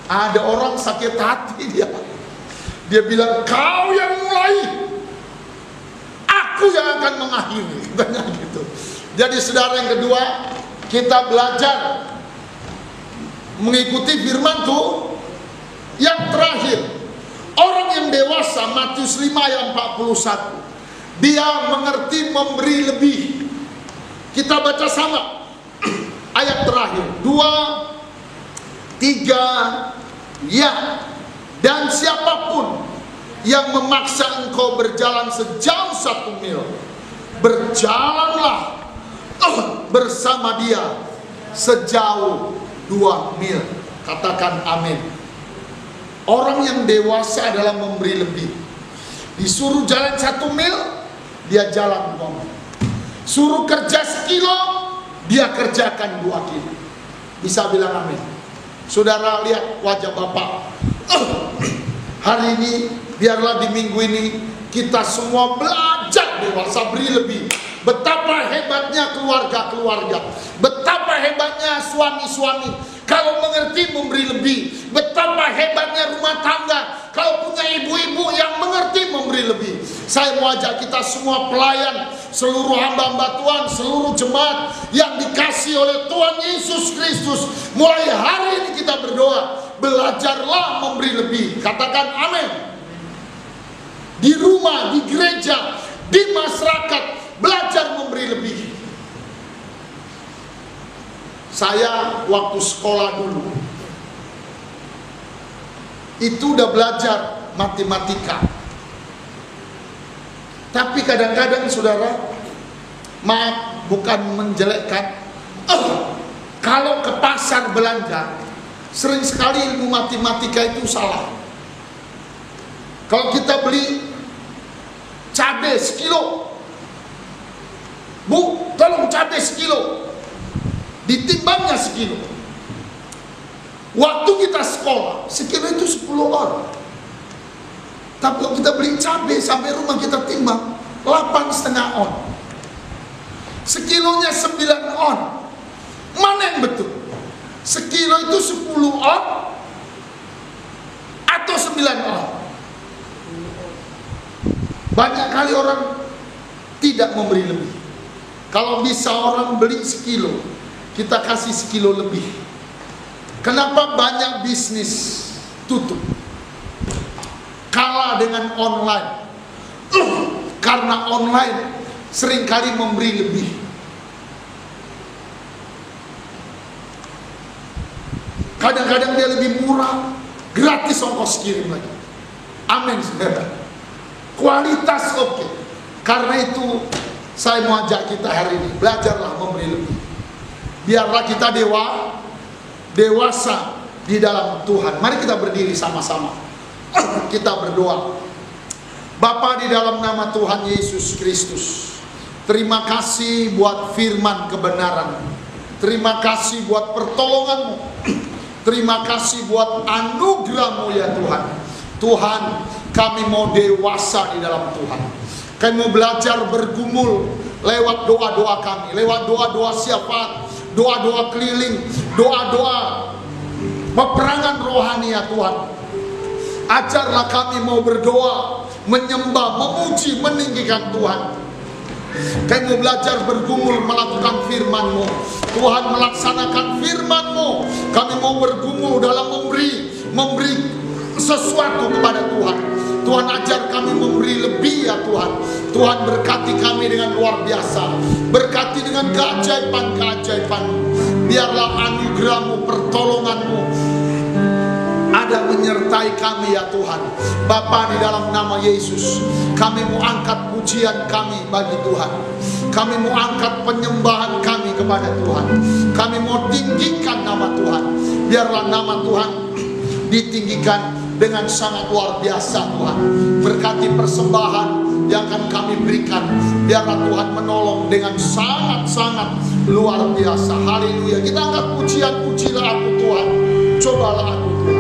Ada orang sakit hati, dia bilang, kau yang mulai, aku yang akan mengakhiri, katanya gitu. Jadi saudara, yang kedua, kita belajar mengikuti firman Tuhan. Yang terakhir, orang yang dewasa, Matius 5 ayat 41, dia mengerti memberi lebih. Kita baca sama ayat terakhir, 2, 3, ya. Dan siapapun yang memaksa engkau berjalan sejauh 1 mil, berjalanlah bersama dia sejauh 2 mil. Katakan amin. Orang yang dewasa adalah memberi lebih. Disuruh jalan 1 mil, dia jalan 2 mil. Suruh kerja 1 kilo, dia kerjakan 2 kilo. Bisa bilang amin? Saudara, lihat wajah Bapak. Hari ini, biarlah di minggu ini kita semua belajar dewasa, beri lebih. Betapa hebatnya keluarga-keluarga, betapa hebatnya suami-suami kalau mengerti memberi lebih. Betapa hebatnya rumah tangga kalau punya ibu-ibu yang mengerti memberi lebih. Saya mau ajak kita semua pelayan, seluruh hamba-hamba Tuhan, seluruh jemaat yang dikasih oleh Tuhan Yesus Kristus, mulai hari ini kita berdoa, belajarlah memberi lebih. Katakan amin. Di rumah, di gereja, di masyarakat, belajar memberi lebih. Saya waktu sekolah dulu itu udah belajar matematika. Tapi kadang-kadang saudara, maaf bukan menjelekkan, kalau ke pasar belanja, sering sekali ilmu matematika itu salah. Kalau kita beli cabai 1 kilo, Bu, tolong cabai 1 kilo, ditimbangnya 1 kilo. Waktu kita sekolah, 1 kilo itu 10 on. Tapi kalau kita beli cabai sampai rumah kita timbang 8,5 on. 1 kilonya 9 on. Mana yang betul? 1 kilo itu 10 on atau 9 on? Banyak kali orang tidak memberi lebih. Kalau bisa orang beli sekilo, kita kasih sekilo lebih. Kenapa banyak bisnis tutup? Kalah dengan online. Karena online seringkali memberi lebih. Kadang-kadang dia lebih murah, gratis ongkos kirim lagi. Amin, saudara. Kualitas oke. Karena itu saya mau ajak kita hari ini, belajarlah memberi lebih. Biarlah kita dewasa di dalam Tuhan. Mari kita berdiri sama-sama. Kita berdoa. Bapa, di dalam nama Tuhan Yesus Kristus, terima kasih buat firman kebenaran. Terima kasih buat pertolongan-Mu. Terima kasih buat anugerah-Mu ya Tuhan. Tuhan, kami mau dewasa di dalam Tuhan. Kami mau belajar bergumul lewat doa-doa kami, lewat doa-doa syafaat, doa-doa keliling, doa-doa peperangan rohani ya Tuhan. Ajarlah kami mau berdoa, menyembah, memuji, meninggikan Tuhan. Kami mau belajar bergumul melakukan firman-Mu. Tuhan, melaksanakan firman-Mu. Kami mau bergumul dalam memberi sesuatu kepada Tuhan. Tuhan, ajar kami memberi lebih ya Tuhan. Tuhan, berkati kami dengan luar biasa. Berkati dengan keajaiban-keajaiban. Biarlah anugerah-Mu, pertolongan-Mu ada menyertai kami ya Tuhan. Bapa, di dalam nama Yesus, kami mau angkat pujian kami bagi Tuhan. Kami mau angkat penyembahan kami kepada Tuhan. Kami mau tinggikan nama Tuhan. Biarlah nama Tuhan ditinggikan dengan sangat luar biasa Tuhan. Berkati persembahan yang akan kami berikan. Biarlah Tuhan menolong dengan sangat-sangat luar biasa. Haleluya. Kita angkat pujian, pujilah aku Tuhan. Cobalah aku Tuhan.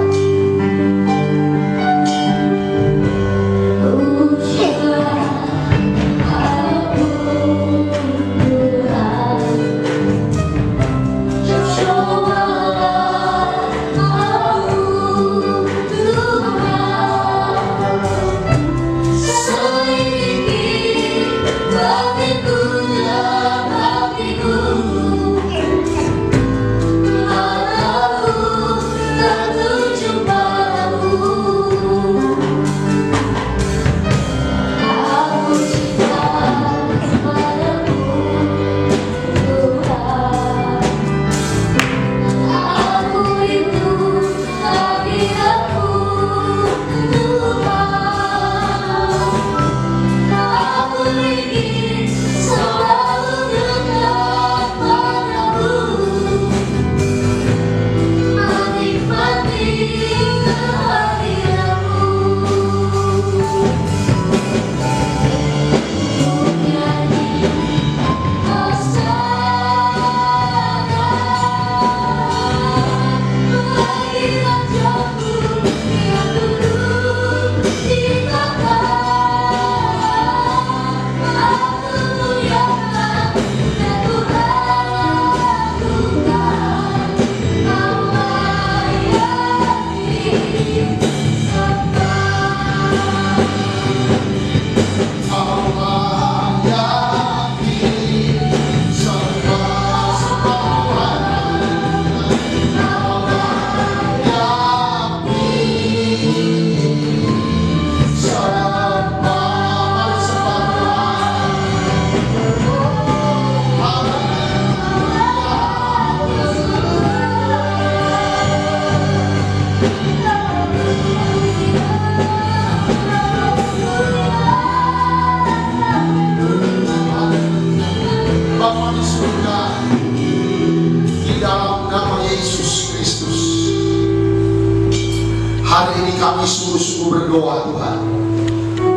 Hari ini kami sungguh-sungguh berdoa Tuhan.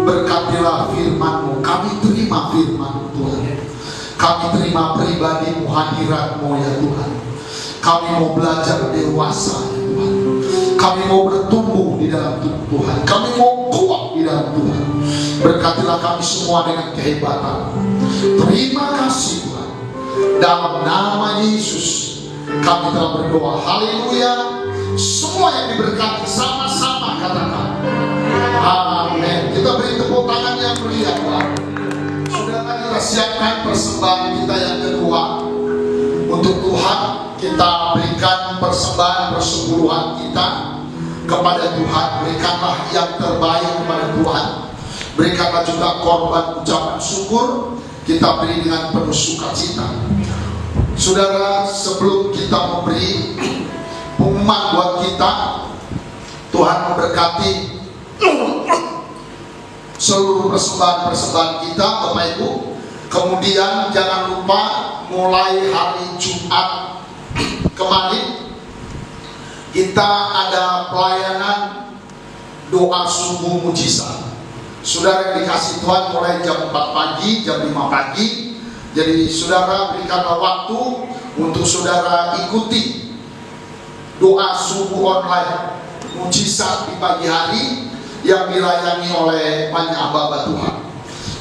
Berkatilah firman-Mu. Kami terima firman-Mu Tuhan. Kami terima pribadi-Mu, hadirat-Mu ya Tuhan. Kami mau belajar dewasa ya Tuhan. Kami mau bertumbuh di dalam tubuh Tuhan. Kami mau kuat di dalam Tuhan. Berkatilah kami semua dengan kehebatan. Terima kasih Tuhan. Dalam nama Yesus kami telah berdoa. Haleluya. Semua yang diberkati sama-sama katakan amin. Kita beri tepuk tangan yang meriah Tuhan. Saudara, kita siapkan persembahan kita yang Tuhan kita kepada Tuhan. Berikanlah yang terbaik kepada Tuhan. Berikanlah juga korban ucapan syukur. Kita beri dengan penuh sukacita. Saudara, sebelum kita memberi pengumuman buat kita, Tuhan memberkati seluruh persembahan-persembahan kita, Bapak Ibu. Kemudian jangan lupa mulai hari Jumat kemarin kita ada pelayanan doa subuh mujizat. Saudara yang dikasih Tuhan, mulai jam 4 pagi, jam 5 pagi. Jadi saudara berikanlah waktu untuk saudara ikuti doa subuh online mujizat di pagi hari yang dilayani oleh banyak hamba Tuhan.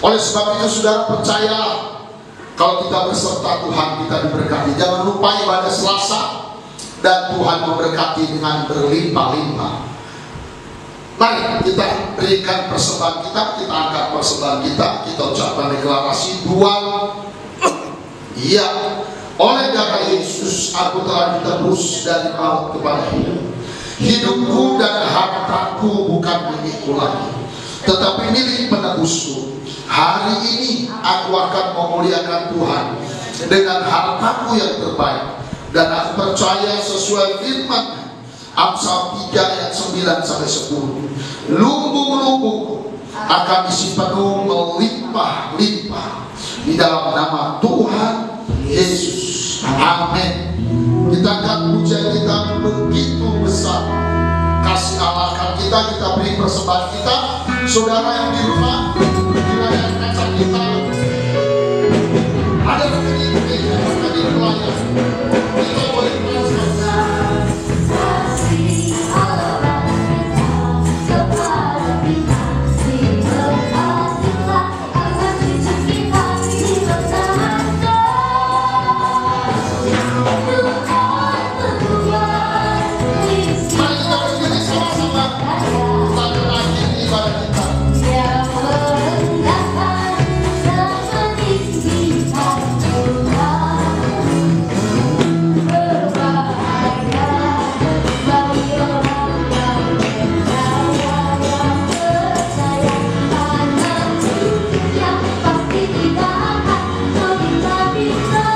Oleh sebab itu saudara percayalah, kalau kita berserta Tuhan kita diberkati. Jangan lupa ibadah Selasa, dan Tuhan memberkati dengan berlimpah-limpah. Mari kita berikan persembahan kita, kita angkat persembahan kita, kita ucapkan deklarasi dua. Iya, oleh darah Yesus aku telah ditebus dari maut kepada hidup. Hidupku dan hartaku bukan milikku lagi, tetapi milik penebusku. Hari ini aku akan memuliakan Tuhan dengan hartaku yang terbaik. Dan aku percaya sesuai firman Amsal 3 ayat 9-10, lumbung-lumbungku akan isi penuh melimpah-limpah di dalam nama Tuhan Yesus. Amin. Kita akan pujian kita begitu besar. Kasih Allah akan kita beri persembahan kita. Saudara yang di rumah, di layar kaca kita ada rekening pelayan. Kita boleh transfer. Kasih Allah kepada kita, diberkatilah agar cucu kita dipertahankan. Tuhan membuat misi. Mari kita berdiri sama-sama. Kita mengakhiri ibadah kita. Yang merendahkan dan meninggikan Tuhan. Berbahaya bagi orang yang percaya, anak cucunya pasti tidak akan meminta-minta.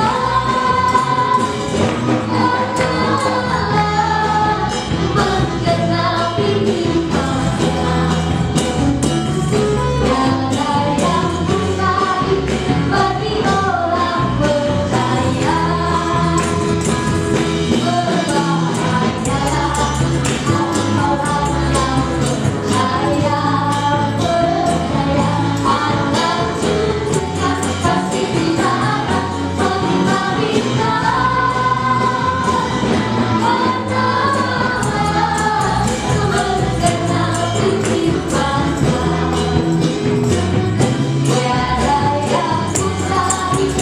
Menggenapi firman-Nya. Tiada yang mustahil bagi orang percaya. Berbahagialah orang yang percaya, anak cucunya pasti tidak akan meminta-minta. Menggenapi firman-Nya. Tiada yang mustahil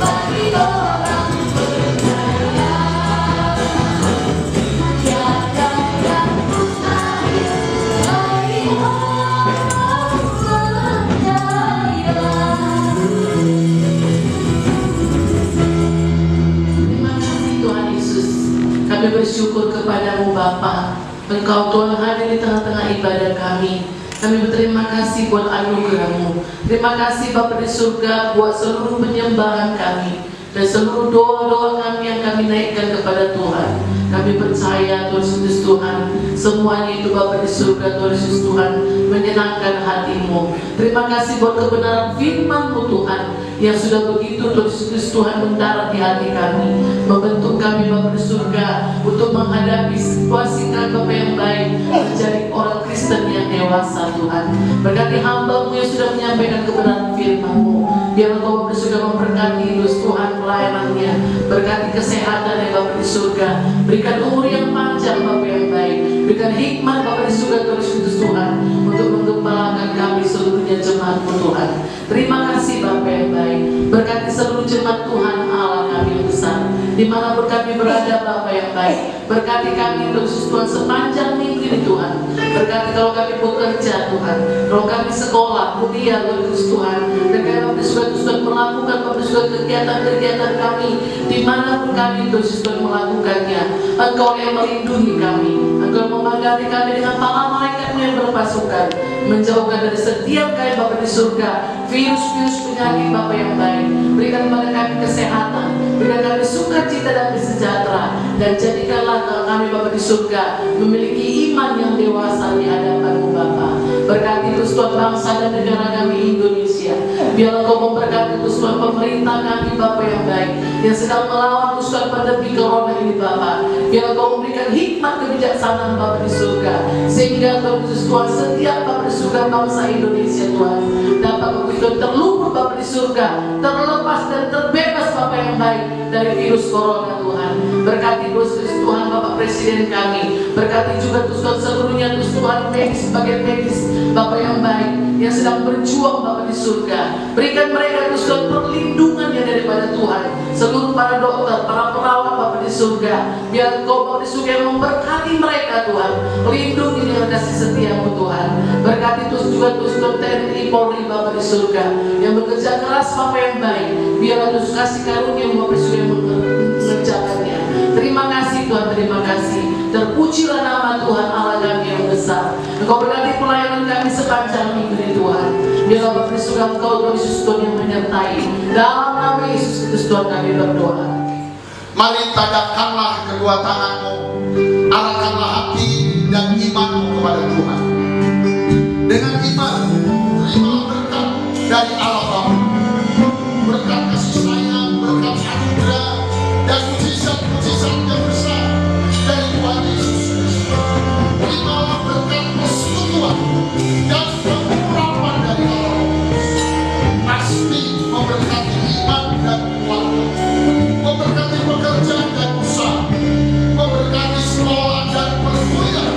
bagi orang percaya. Tiada yang mustahil bagi orang percaya. Tiada yang mustahil bagi orang percaya. Terima kasih Tuhan Yesus. Kami bersyukur kepadamu Bapa. Engkau Tuhan hadir di tengah-tengah ibadah kami. Kami berterima kasih buat anugerah-Mu. Terima kasih Bapa di surga buat seluruh penyembahan kami dan seluruh doa-doa kami yang kami naikkan kepada Tuhan. Kami percaya Tuhan Yesus Tuhan, semuanya itu Bapa di surga Tuhan Yesus Tuhan menyenangkan hati-Mu. Terima kasih buat kebenaran firman-Mu Tuhan yang sudah begitu Tuhan Yesus Tuhan mendarat di hati kami, membentuk kami Bapa di surga untuk menghadapi situasi kami Bapa yang baik, menjadi orang Kristen yang dewasa Tuhan. Berkati hamba-Mu yang sudah menyampaikan kebenaran firman-Mu. Biar Engkau Bapa di surga memberkati Yesus Tuhan pelayanannya, berkati kesehatan ya Bapa di surga, berikan umur yang panjang Bapa yang baik, berikan hikmat Bapa di surga Tuhan Yesus Tuhan untuk menggembalakan kami seluruhnya jemaat-Mu Tuhan. Terima kasih Bapa yang baik, berkati seluruh jemaat Tuhan Allah kami yang besar di dimanapun kami berada Bapa yang baik. Berkati kami Yesus Tuhan sepanjang minggu ini Tuhan. Berkati kalau kami bekerja Tuhan, kalau kami sekolah, kuliah Yesus Tuhan, dan kami Tuhan melakukan kegiatan-kegiatan kami dimanapun kami Yesus Tuhan melakukannya. Engkau yang melindungi kami, Engkau memagari kami dengan para malaikatmu yang berpasukan, menjauhkan dari setiap kami Bapa di surga virus-virus penyakit Bapa yang baik. Berikan kepada kami kesehatan, berikan kami sukacita dan sejahtera, dan jadikanlah kami Bapa di surga memiliki iman yang dewasa di hadapan-Mu Bapa. Berkati Tuhan bangsa dan negara kami Indonesia. Biarlah Kau memberkati Tuhan pemerintah kami Bapa yang baik yang sedang melawan Tuhan pandemi corona ini Bapa. Biarlah Kau memberikan hikmat kebijaksanaan Bapa di surga, sehingga Tuhan setiap Bapa di surga bangsa Indonesia Tuhan dapat Tuhan terluput Bapa di surga, terlepas dan terbebas Bapa yang baik dari virus corona Tuhan. Berkati Tuhan Bapak Presiden kami, berkati juga Tuhan seluruhnya Tuhan medis, bagian medis Bapak yang baik yang sedang berjuang Bapak di surga. Berikan mereka Tuhan perlindungan yang daripada Tuhan. Seluruh para dokter, para perawat Bapak di surga, biar Kau Bapak di surga yang memberkati mereka Tuhan. Lindungi dengan kasih setia-Mu Tuhan. Berkati juga Tuhan TNI Polri Bapak di surga yang bekerja keras Bapak yang baik. Biarlah Tuhan kasih karunia Bapak di surga yang mengerjakannya. Terima kasih Tuhan, terima kasih. Terpujilah nama Tuhan Allah kami yang besar. Engkau berkati pelayanan kami sepanjang minggu ini Tuhan. Biarlah Bapak di surga Engkau Tuhan Yesus Tuhan yang menyertai. Dalam nama Yesus Kristus Tuhan kami berdoa. Mari tadakkanlah kedua tanganmu, arahkanlah hati dan imanmu kepada Tuhan. Dengan iman, terimalah berkat dari Allah Bapa, berkat kasih sayang, berkat anugerah dan mujizat-mujizat yang besar dari Tuhan Yesus Kristus. Terimalah berkat persekutuan dan pengurapan dari Allah. Pasti memberkati iman dan keluarga, memberkati pekerjaan dan usaha, memberkati sekolah dan perkuliahan.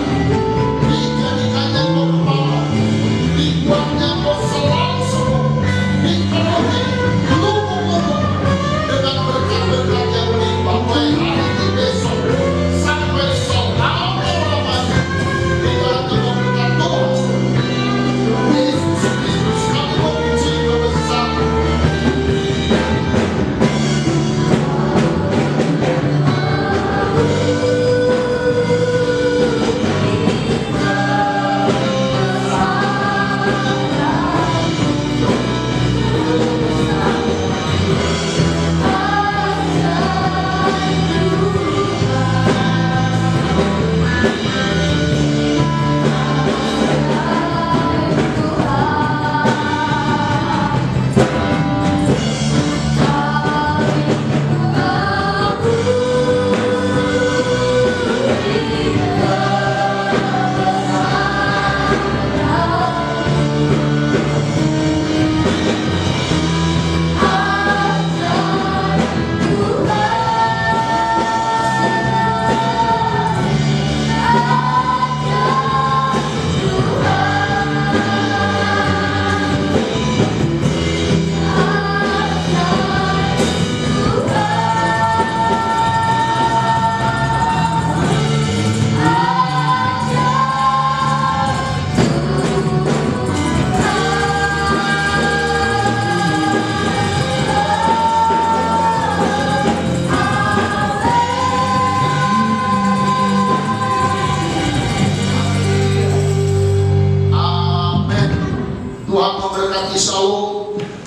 Dijadikannya kau kepala, dibuatnya kau selalu sembuh, dipenuhi lumpuh-lumpuh dengan berkat-berkat yang melimpah mulai hari ini besok sampai selama-lamanya. Di dalam keberkatan Tuhan Yesus Kristus kami memuji kebesaran.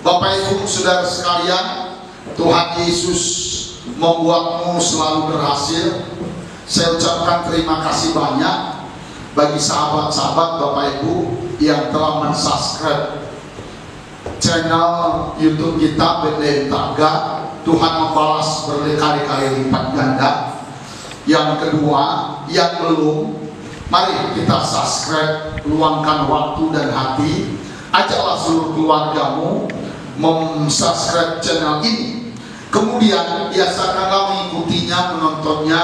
Bapak Ibu Saudara sekalian, Tuhan Yesus membuatmu selalu berhasil. Saya ucapkan terima kasih banyak bagi sahabat-sahabat Bapak Ibu yang telah mensubscribe channel YouTube kita Bethlehem Tangga. Tuhan membalas berkali-kali lipat ganda. Yang kedua, yang belum, mari kita subscribe, luangkan waktu dan hati. Ajaklah seluruh keluargamu mensubscribe channel ini. Kemudian biasakanlah mengikutinya, menontonnya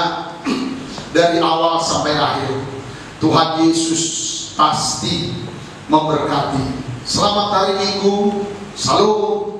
dari awal sampai akhir. Tuhan Yesus pasti memberkati. Selamat hari Minggu. Salam.